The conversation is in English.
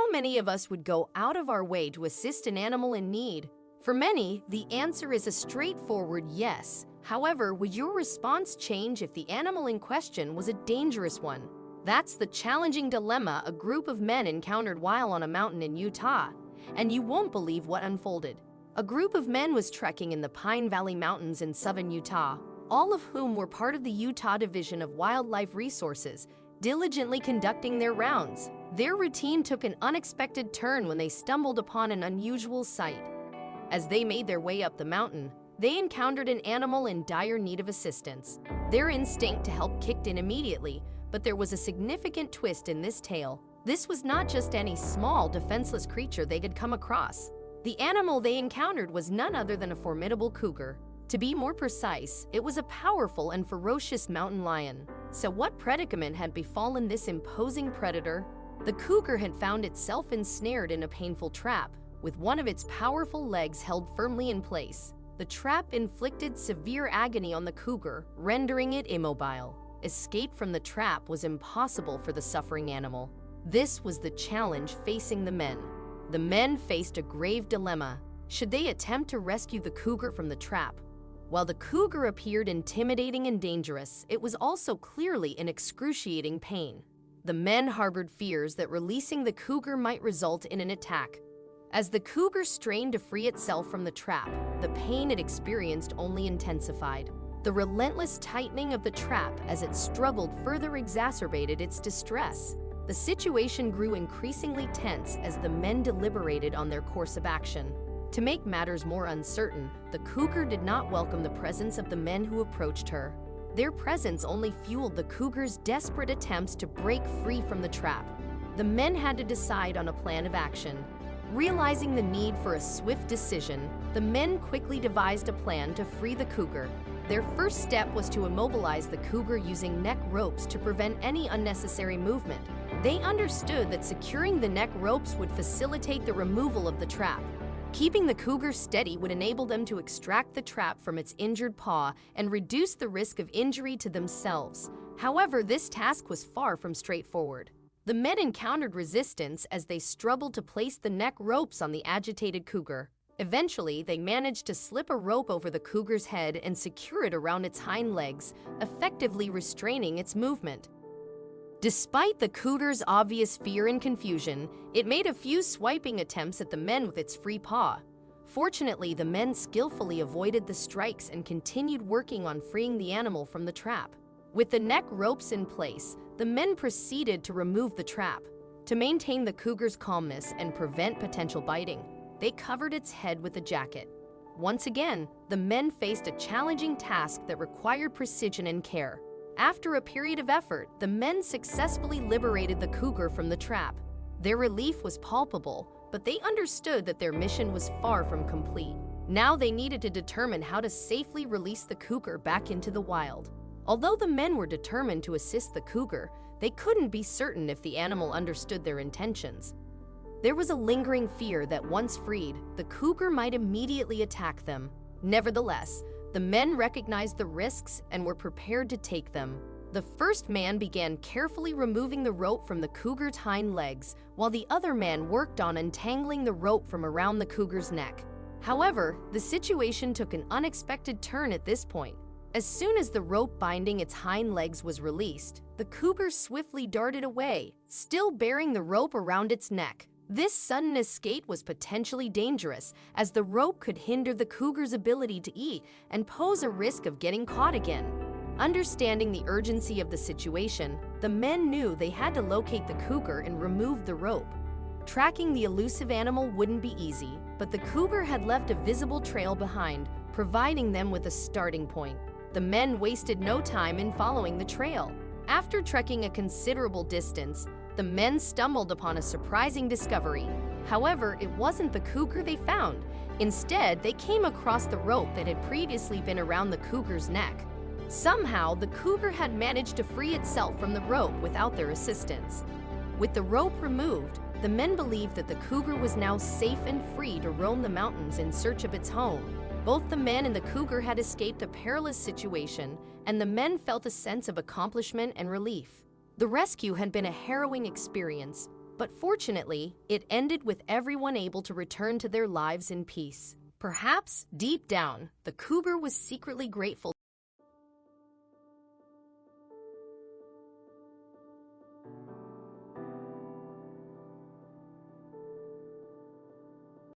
How many of us would go out of our way to assist an animal in need? For many, the answer is a straightforward yes. However, would your response change if the animal in question was a dangerous one? That's the challenging dilemma a group of men encountered while on a mountain in Utah. And you won't believe what unfolded. A group of men was trekking in the Pine Valley Mountains in southern Utah, all of whom were part of the Utah Division of Wildlife Resources, diligently conducting their rounds. Their routine took an unexpected turn when they stumbled upon an unusual sight. As they made their way up the mountain, they encountered an animal in dire need of assistance. Their instinct to help kicked in immediately, but there was a significant twist in this tale. This was not just any small, defenseless creature they had come across. The animal they encountered was none other than a formidable cougar. To be more precise, it was a powerful and ferocious mountain lion. So what predicament had befallen this imposing predator? The cougar had found itself ensnared in a painful trap, with one of its powerful legs held firmly in place. The trap inflicted severe agony on the cougar, rendering it immobile. Escape from the trap was impossible for the suffering animal. This was the challenge facing the men. The men faced a grave dilemma. Should they attempt to rescue the cougar from the trap? While the cougar appeared intimidating and dangerous, it was also clearly in excruciating pain. The men harbored fears that releasing the cougar might result in an attack. As the cougar strained to free itself from the trap, the pain it experienced only intensified. The relentless tightening of the trap as it struggled further exacerbated its distress. The situation grew increasingly tense as the men deliberated on their course of action. To make matters more uncertain, the cougar did not welcome the presence of the men who approached her. Their presence only fueled the cougar's desperate attempts to break free from the trap. The men had to decide on a plan of action. Realizing the need for a swift decision, the men quickly devised a plan to free the cougar. Their first step was to immobilize the cougar using neck ropes to prevent any unnecessary movement. They understood that securing the neck ropes would facilitate the removal of the trap. Keeping the cougar steady would enable them to extract the trap from its injured paw and reduce the risk of injury to themselves. However, this task was far from straightforward. The men encountered resistance as they struggled to place the neck ropes on the agitated cougar. Eventually, they managed to slip a rope over the cougar's head and secure it around its hind legs, effectively restraining its movement. Despite the cougar's obvious fear and confusion, it made a few swiping attempts at the men with its free paw. Fortunately, the men skillfully avoided the strikes and continued working on freeing the animal from the trap. With the neck ropes in place, the men proceeded to remove the trap. To maintain the cougar's calmness and prevent potential biting, they covered its head with a jacket. Once again, the men faced a challenging task that required precision and care. After a period of effort, the men successfully liberated the cougar from the trap. Their relief was palpable, but they understood that their mission was far from complete. Now they needed to determine how to safely release the cougar back into the wild. Although the men were determined to assist the cougar, they couldn't be certain if the animal understood their intentions. There was a lingering fear that once freed, the cougar might immediately attack them. Nevertheless, the men recognized the risks and were prepared to take them. The first man began carefully removing the rope from the cougar's hind legs, while the other man worked on untangling the rope from around the cougar's neck. However, the situation took an unexpected turn at this point. As soon as the rope binding its hind legs was released, the cougar swiftly darted away, still bearing the rope around its neck. This sudden escape was potentially dangerous, as the rope could hinder the cougar's ability to eat and pose a risk of getting caught again. Understanding the urgency of the situation, the men knew they had to locate the cougar and remove the rope. Tracking the elusive animal wouldn't be easy, but the cougar had left a visible trail behind, providing them with a starting point. The men wasted no time in following the trail. After trekking a considerable distance, the men stumbled upon a surprising discovery. However, it wasn't the cougar they found. Instead, they came across the rope that had previously been around the cougar's neck. Somehow, the cougar had managed to free itself from the rope without their assistance. With the rope removed, the men believed that the cougar was now safe and free to roam the mountains in search of its home. Both the men and the cougar had escaped a perilous situation, and the men felt a sense of accomplishment and relief. The rescue had been a harrowing experience, But fortunately, it ended with everyone able to return to their lives in peace. Perhaps, deep down, the cougar was secretly grateful